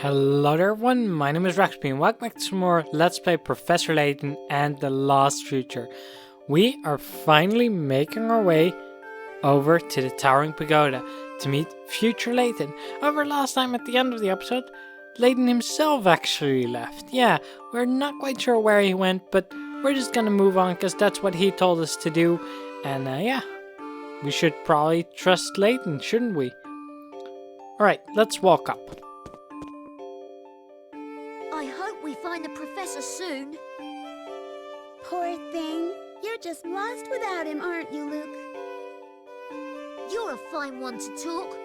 Hello there everyone, my name is Raxby and welcome back to some more Let's Play Professor Layton and the Lost Future. We are finally making our way over to the Towering Pagoda to meet Future Layton. However, last time at the end of the episode, Layton himself actually left. Yeah, we're not quite sure where he went, but we're just gonna move on because that's what he told us to do. And yeah, we should probably trust Layton, shouldn't we? Alright, let's walk up. I hope we find the professor soon. Poor thing. You're just lost without him, aren't you, Luke? You're a fine one to talk.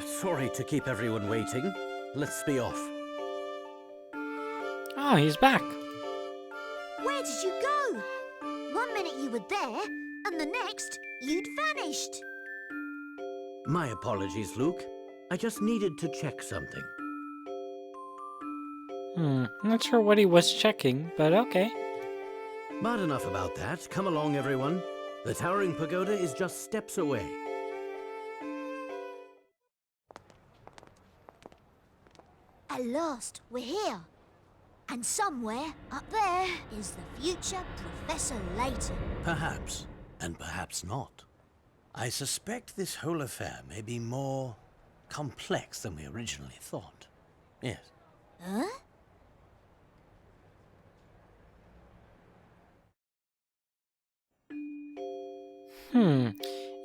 Sorry to keep everyone waiting. Let's be off. Oh, he's back. Where did you go? 1 minute you were there, and the next, you'd vanished. My apologies, Luke. I just needed to check something. Not sure what he was checking, but okay. But enough about that. Come along, everyone. The Towering Pagoda is just steps away. At last, we're here. And somewhere up there is the future Professor Layton. Perhaps, and perhaps not. I suspect this whole affair may be more complex than we originally thought. Yes. Huh?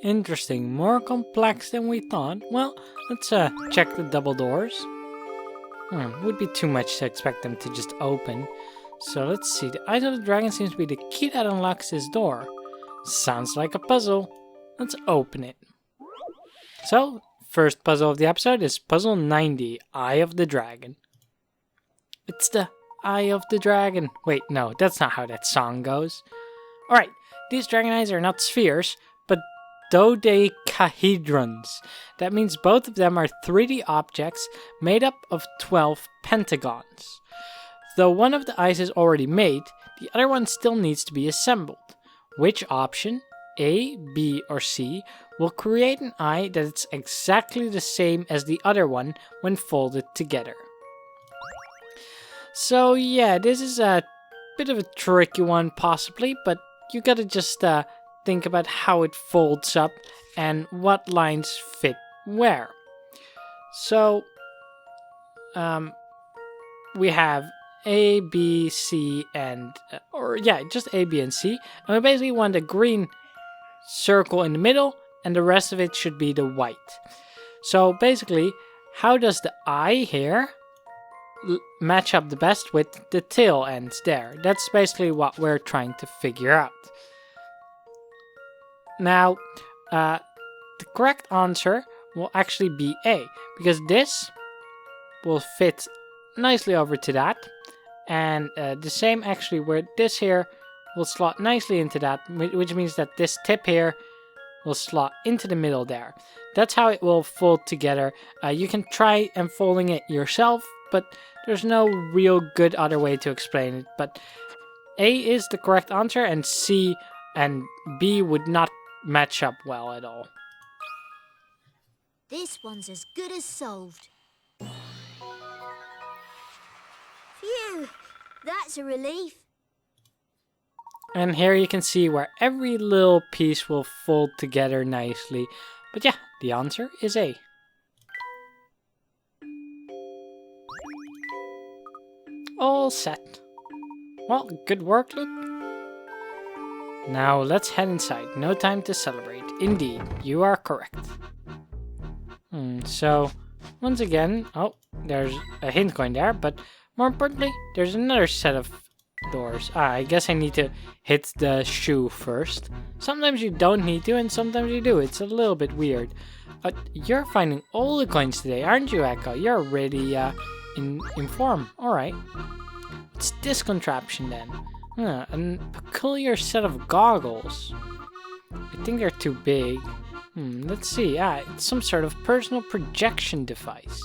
Interesting. More complex than we thought. Well, let's check the double doors. Would be too much to expect them to just open. So let's see. The Eyes of the Dragon seems to be the key that unlocks this door. Sounds like a puzzle. Let's open it. So, first puzzle of the episode is puzzle 90, Eye of the Dragon. It's the Eye of the Dragon. Wait, no, that's not how that song goes. Alright, these dragon eyes are not spheres, but dodecahedrons. That means both of them are 3D objects made up of 12 pentagons. Though one of the eyes is already made, the other one still needs to be assembled. Which option, A, B, or C, will create an eye that is exactly the same as the other one when folded together? So yeah, this is a bit of a tricky one possibly, but you gotta just think about how it folds up and what lines fit where. So we have A, B, C, and just A, B, and C, and we basically want a green circle in the middle, and the rest of it should be the white. So basically, how does the eye here match up the best with the tail ends there? That's basically what we're trying to figure out. Now, the correct answer will actually be A, because this will fit nicely over to that, and the same actually where this here will slot nicely into that, which means that this tip here will slot into the middle there. That's how it will fold together. You can try unfolding it yourself, but there's no real good other way to explain it. But A is the correct answer, and C and B would not match up well at all. This one's as good as solved. Phew, that's a relief. And here you can see where every little piece will fold together nicely. But yeah, the answer is A. All set. Well, good work, Luke. Now let's head inside. No time to celebrate. Indeed, you are correct. So, once again, there's a hint going there, but more importantly, there's another set of doors. I guess I need to hit the shoe first. Sometimes you don't need to, and sometimes you do. It's a little bit weird. But you're finding all the coins today, aren't you, Echo? You're really in form. Alright. What's this contraption then? A peculiar set of goggles. I think they're too big. Let's see. It's some sort of personal projection device.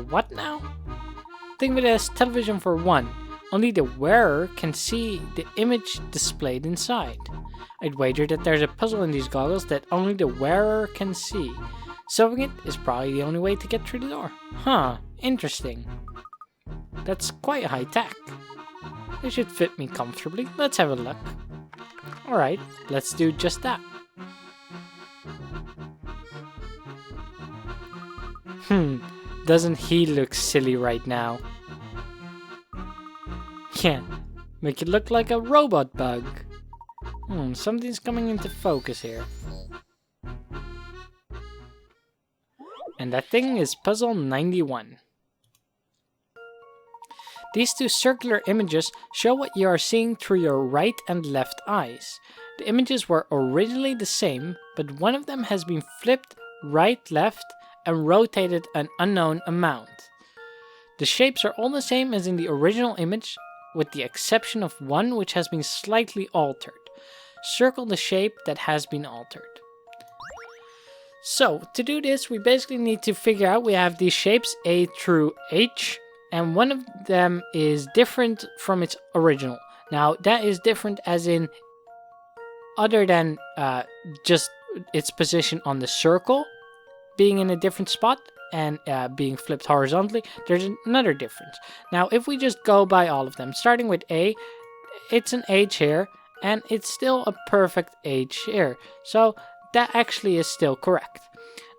What now? Think of it as television for one. Only the wearer can see the image displayed inside. I'd wager that there's a puzzle in these goggles that only the wearer can see. Sewing it is probably the only way to get through the door. Huh, interesting. That's quite high tech. It should fit me comfortably. Let's have a look. Alright, let's do just that. Doesn't he look silly right now? Yeah, make it look like a robot bug. Something's coming into focus here. And that thing is puzzle 91. These two circular images show what you are seeing through your right and left eyes. The images were originally the same, but one of them has been flipped right, left, and rotated an unknown amount. The shapes are all the same as in the original image, with the exception of one which has been slightly altered. Circle the shape that has been altered. So, to do this, we basically need to figure out we have these shapes A through H, and one of them is different from its original. Now, that is different as in, other than just its position on the circle being in a different spot and being flipped horizontally, there's another difference. Now, if we just go by all of them, starting with A, it's an H here, and it's still a perfect H here. So, that actually is still correct.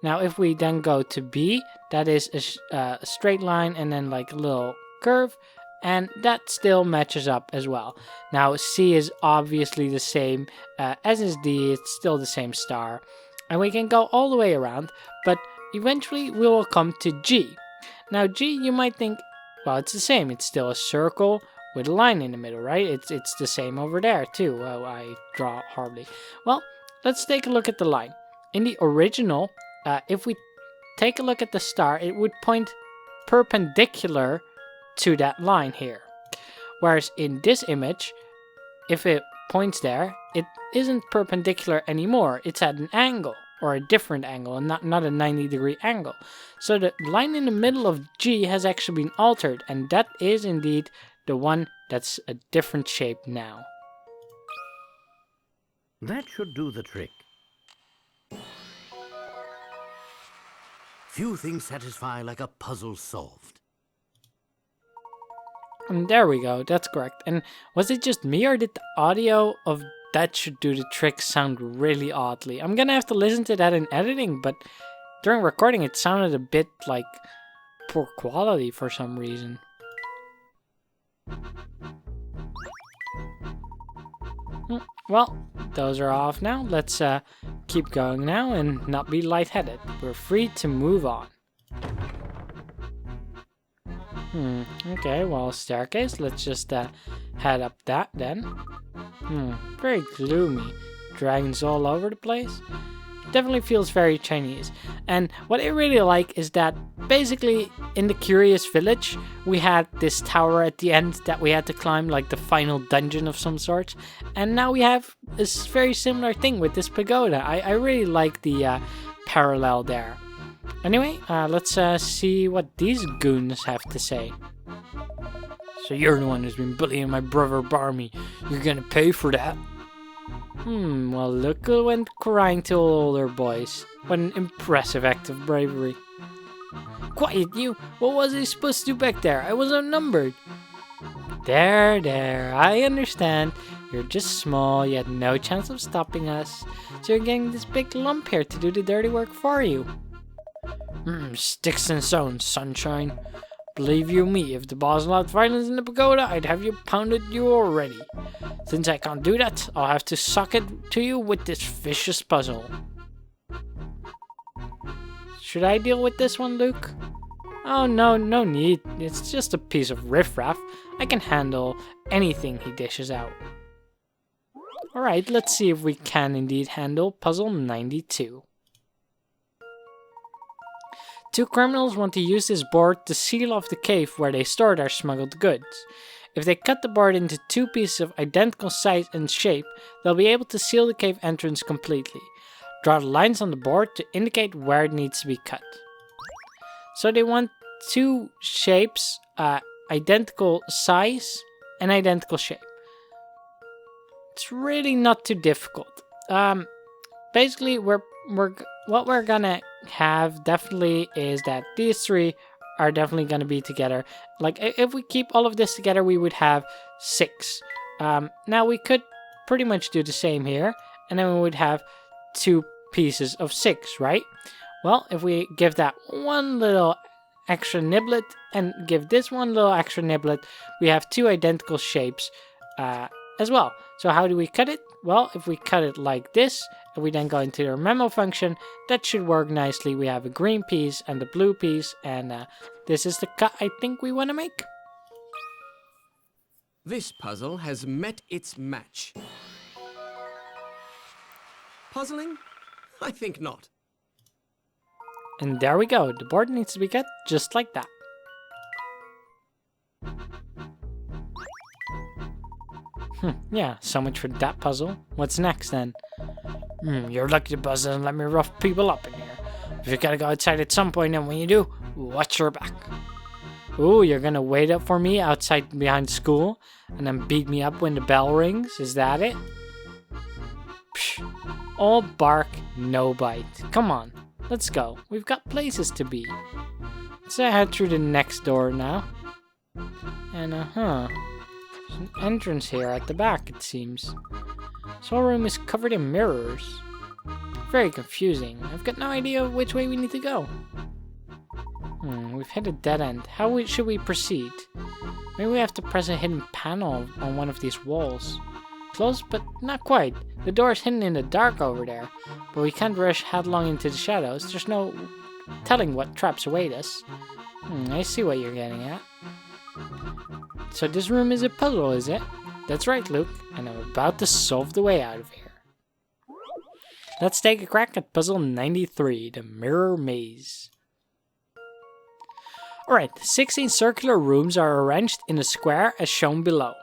Now, if we then go to B, that is a straight line and then like a little curve, and that still matches up as well. Now, C is obviously the same, as is D, it's still the same star. And we can go all the way around, but eventually we will come to G. Now, G, you might think, well, it's the same. It's still a circle with a line in the middle, right? It's the same over there too. Oh, I draw horribly. Well, let's take a look at the line. In the original, if we take a look at the star, it would point perpendicular to that line here. Whereas in this image, if it points there, it isn't perpendicular anymore. It's at an angle, or a different angle, and not a 90-degree angle. So the line in the middle of G has actually been altered, and that is indeed the one that's a different shape now. That should do the trick. Few things satisfy like a puzzle solved. And there we go, that's correct. And was it just me, or did the audio of that should do the trick sound really oddly? I'm gonna have to listen to that in editing, but during recording it sounded a bit like poor quality for some reason. Well, those are off now. Let's keep going now and not be lightheaded. We're free to move on. Okay, well, staircase. Let's just head up that then. Very gloomy. Dragons all over the place. Definitely feels very Chinese. And what I really like is that basically in the Curious Village, we had this tower at the end that we had to climb, like the final dungeon of some sort. And now we have this very similar thing with this pagoda. I really like the parallel there. Anyway, let's see what these goons have to say. So you're the one who's been bullying my brother Barmy. You're gonna pay for that. Well, look who went crying to all older boys. What an impressive act of bravery. Quiet, you! What was I supposed to do back there? I was outnumbered. There, I understand. You're just small, you had no chance of stopping us. So you're getting this big lump here to do the dirty work for you. Sticks and stones, sunshine. Believe you me, if the boss allowed violence in the pagoda, I'd have you pounded you already. Since I can't do that, I'll have to suck it to you with this vicious puzzle. Should I deal with this one, Luke? Oh, no need. It's just a piece of riffraff. I can handle anything he dishes out. Alright, let's see if we can indeed handle puzzle 92. Two criminals want to use this board to seal off the cave where they store their smuggled goods. If they cut the board into two pieces of identical size and shape, they'll be able to seal the cave entrance completely. Draw the lines on the board to indicate where it needs to be cut. So they want two shapes, identical size and identical shape. It's really not too difficult. Basically, what we're gonna have definitely is that these three are definitely going to be together. Like, if we keep all of this together, we would have 6. Now, we could pretty much do the same here, and then we would have 2 pieces of 6, right? Well, if we give that one little extra niblet and give this one little extra niblet, we have 2 identical shapes as well. So how do we cut it? Well, if we cut it like this, and we then go into our memo function, that should work nicely. We have a green piece and a blue piece, and this is the cut I think we want to make. This puzzle has met its match. Puzzling? I think not. And there we go. The board needs to be cut just like that. Yeah, so much for that puzzle. What's next then? You're lucky the buzz doesn't let me rough people up in here. If you gotta go outside at some point, and when you do, watch your back. Ooh, you're gonna wait up for me outside behind school and then beat me up when the bell rings? Is that it? Psh, all bark, no bite. Come on, let's go. We've got places to be. Let's head through the next door now. And there's an entrance here at the back, it seems. This whole room is covered in mirrors. Very confusing. I've got no idea which way we need to go. We've hit a dead end. How should we proceed? Maybe we have to press a hidden panel on one of these walls. Close, but not quite. The door is hidden in the dark over there, but we can't rush headlong into the shadows. There's no telling what traps await us. I see what you're getting at. So this room is a puzzle, is it? That's right, Luke, and I'm about to solve the way out of here. Let's take a crack at puzzle 93, the mirror maze. Alright, 16 circular rooms are arranged in a square as shown below.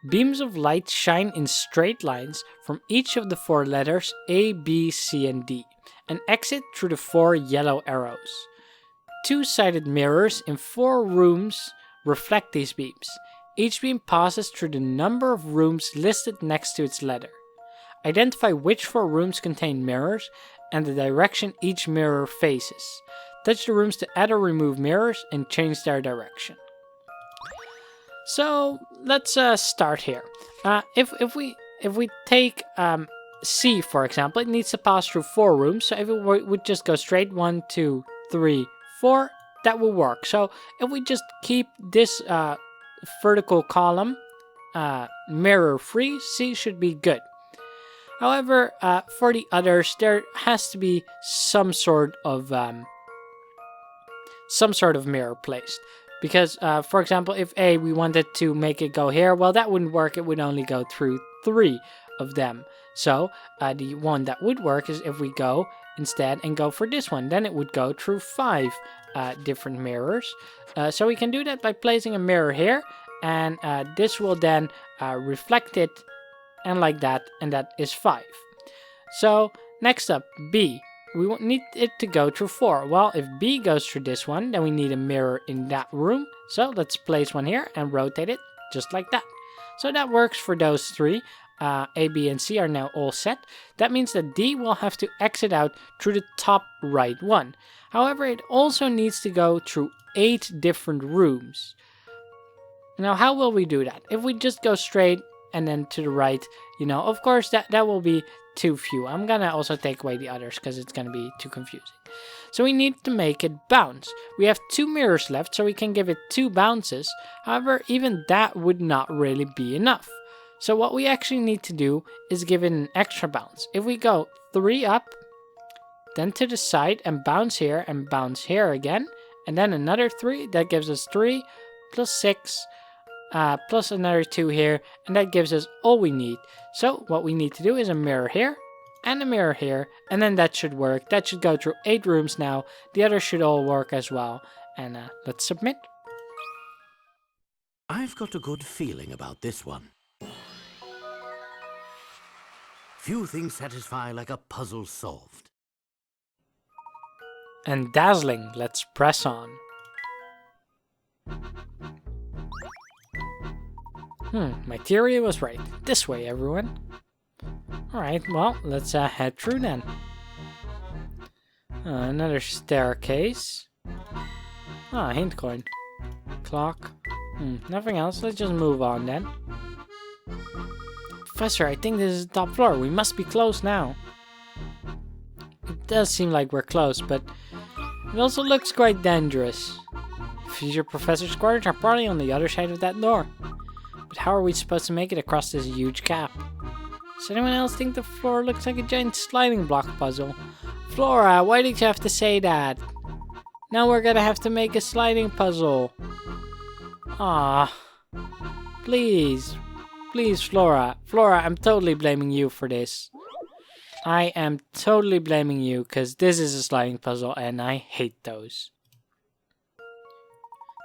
Beams of light shine in straight lines from each of the 4 letters A, B, C, and D, and exit through the 4 yellow arrows. 2-sided mirrors in 4 rooms reflect these beams. Each beam passes through the number of rooms listed next to its letter. Identify which 4 rooms contain mirrors and the direction each mirror faces. Touch the rooms to add or remove mirrors and change their direction. So let's start here. If we take C, for example, it needs to pass through 4 rooms. So if it would just go straight 1, 2, 3, 4, that will work. So if we just keep this vertical column mirror free, C should be good. However, for the others, there has to be some sort of mirror placed. Because, for example, if A, we wanted to make it go here, well, that wouldn't work. It would only go through 3 of them. So, the one that would work is if we go instead and go for this one. Then it would go through 5 different mirrors. So we can do that by placing a mirror here. And this will then reflect it, and like that, and that is 5. So, next up, B. We won't need it to go through 4. Well, if B goes through this one, then we need a mirror in that room. So let's place one here and rotate it just like that. So that works for those 3. A, B, and C are now all set. That means that D will have to exit out through the top right one. However, it also needs to go through 8 different rooms. Now, how will we do that? If we just go straight and then to the right, of course, that will be too few. I'm gonna also take away the others because it's gonna be too confusing. So we need to make it bounce. We have 2 mirrors left, so we can give it 2 bounces. However, even that would not really be enough. So what we actually need to do is give it an extra bounce. If we go 3 up, then to the side and bounce here again, and then another 3, that gives us 3 plus 6 plus another 2 here, and that gives us all we need. So what we need to do is a mirror here and a mirror here, and then that should work. That should go through 8 rooms now. The others should all work as well. And let's submit. I've got a good feeling about this one. Few things satisfy like a puzzle solved. And dazzling, let's press on. My theory was right. This way, everyone. Alright, well, let's head through then. Another staircase. Ah, hint coin. Clock. Nothing else. Let's just move on then. Professor, I think this is the top floor. We must be close now. It does seem like we're close, but it also looks quite dangerous. Future Professor's quarters are probably on the other side of that door. But how are we supposed to make it across this huge gap? Does anyone else think the floor looks like a giant sliding block puzzle? Flora, why did you have to say that? Now we're gonna have to make a sliding puzzle. Ah, please. Please, Flora. Flora, I'm totally blaming you for this. I am totally blaming you, because this is a sliding puzzle and I hate those.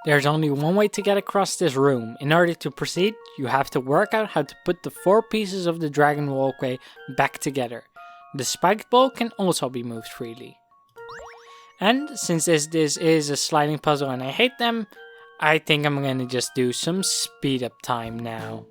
There's only one way to get across this room. In order to proceed, you have to work out how to put the 4 pieces of the dragon walkway back together. The spiked ball can also be moved freely. And since this is a sliding puzzle and I hate them, I think I'm gonna just do some speed up time now.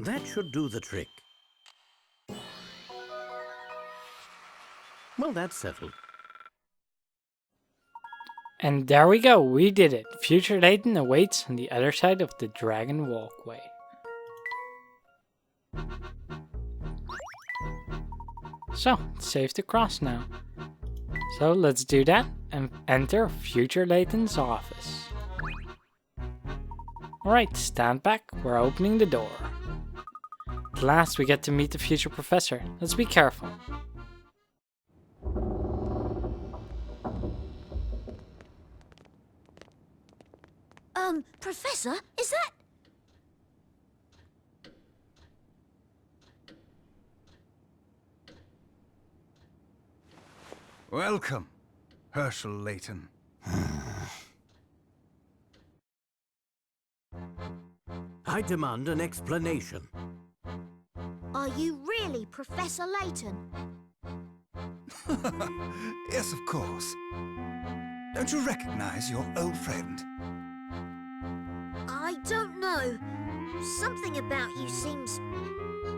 That should do the trick. Well, that's settled. And there we go, we did it. Future Layton awaits on the other side of the dragon walkway. So, it's safe to cross now. So let's do that and enter Future Layton's office. Alright, stand back, we're opening the door. At last we get to meet the future professor. Let's be careful. Professor, is that... Welcome, Herschel Layton. I demand an explanation. Are you really Professor Layton? Yes, of course. Don't you recognize your old friend? I don't know. Something about you seems...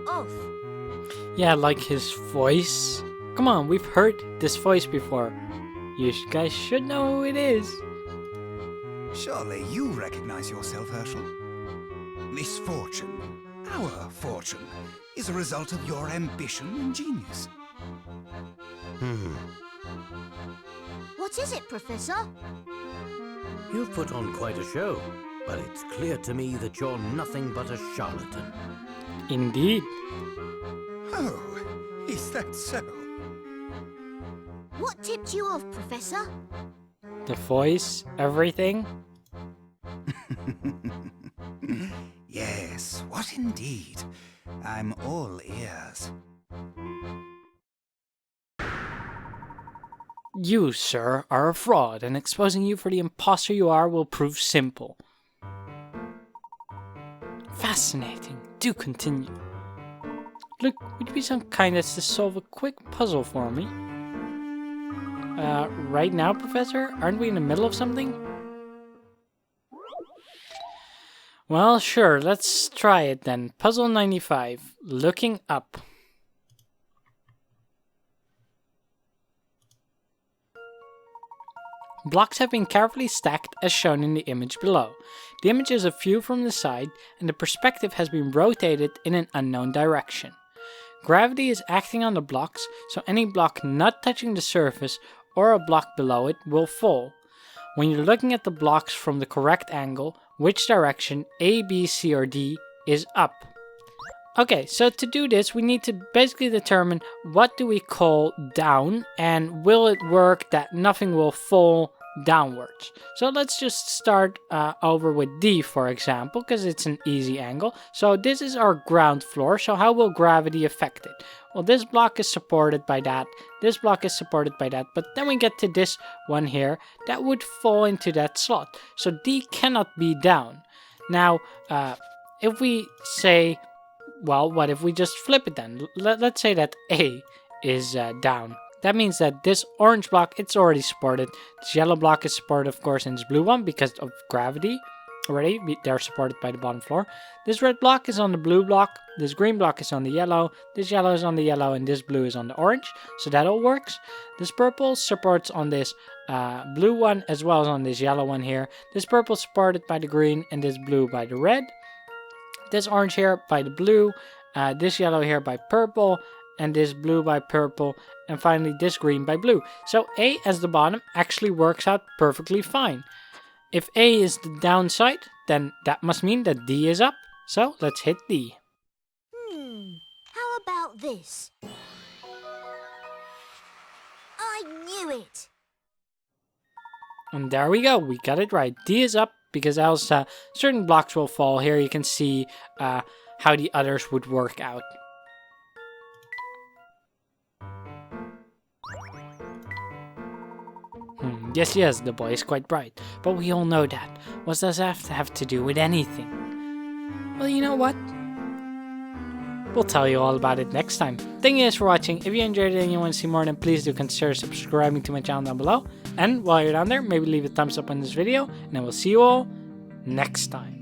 off. Yeah, like his voice. Come on, we've heard this voice before. You guys should know who it is. Surely you recognize yourself, Herschel. Misfortune, our fortune, is a result of your ambition and genius. What is it, Professor? You've put on quite a show, but it's clear to me that you're nothing but a charlatan. Indeed. Oh, is that so? What tipped you off, Professor? The voice, everything. Yes, what indeed? I'm all ears. You, sir, are a fraud, and exposing you for the imposter you are will prove simple. Fascinating. Do continue. Look, would you be so kind as to solve a quick puzzle for me? Right now, Professor? Aren't we in the middle of something? Well, sure, let's try it then. Puzzle 95. Looking up. Blocks have been carefully stacked as shown in the image below. The image is a view from the side, and the perspective has been rotated in an unknown direction. Gravity is acting on the blocks, so any block not touching the surface or a block below it will fall. When you're looking at the blocks from the correct angle, which direction, A, B, C, or D, is up. Okay, so to do this, we need to basically determine what do we call down, and will it work that nothing will fall downwards. So let's just start over with D, for example, because it's an easy angle. So this is our ground floor, so how will gravity affect it? Well, this block is supported by that, this block is supported by that, but then we get to this one here, that would fall into that slot. So D cannot be down. Now, if we say well, what if we just flip it then? Let's say that A is down. That means that this orange block, it's already supported. This yellow block is supported, of course, in this blue one because of gravity. Already, they're supported by the bottom floor. This red block is on the blue block. This green block is on the yellow. This yellow is on the yellow, and this blue is on the orange. So that all works. This purple supports on this blue one as well as on this yellow one here. This purple supported by the green, and this blue by the red. This orange here by the blue. This yellow here by purple. And this blue by purple, and finally this green by blue. So A as the bottom actually works out perfectly fine. If A is the downside, then that must mean that D is up. So let's hit D. How about this? I knew it! And there we go, we got it right. D is up because else certain blocks will fall. Here you can see how the others would work out. Yes, the boy is quite bright, but we all know that. What does that have to do with anything? Well, you know what? We'll tell you all about it next time. Thank you guys for watching. If you enjoyed it and you want to see more, then please do consider subscribing to my channel down below. And while you're down there, maybe leave a thumbs up on this video, and I will see you all next time.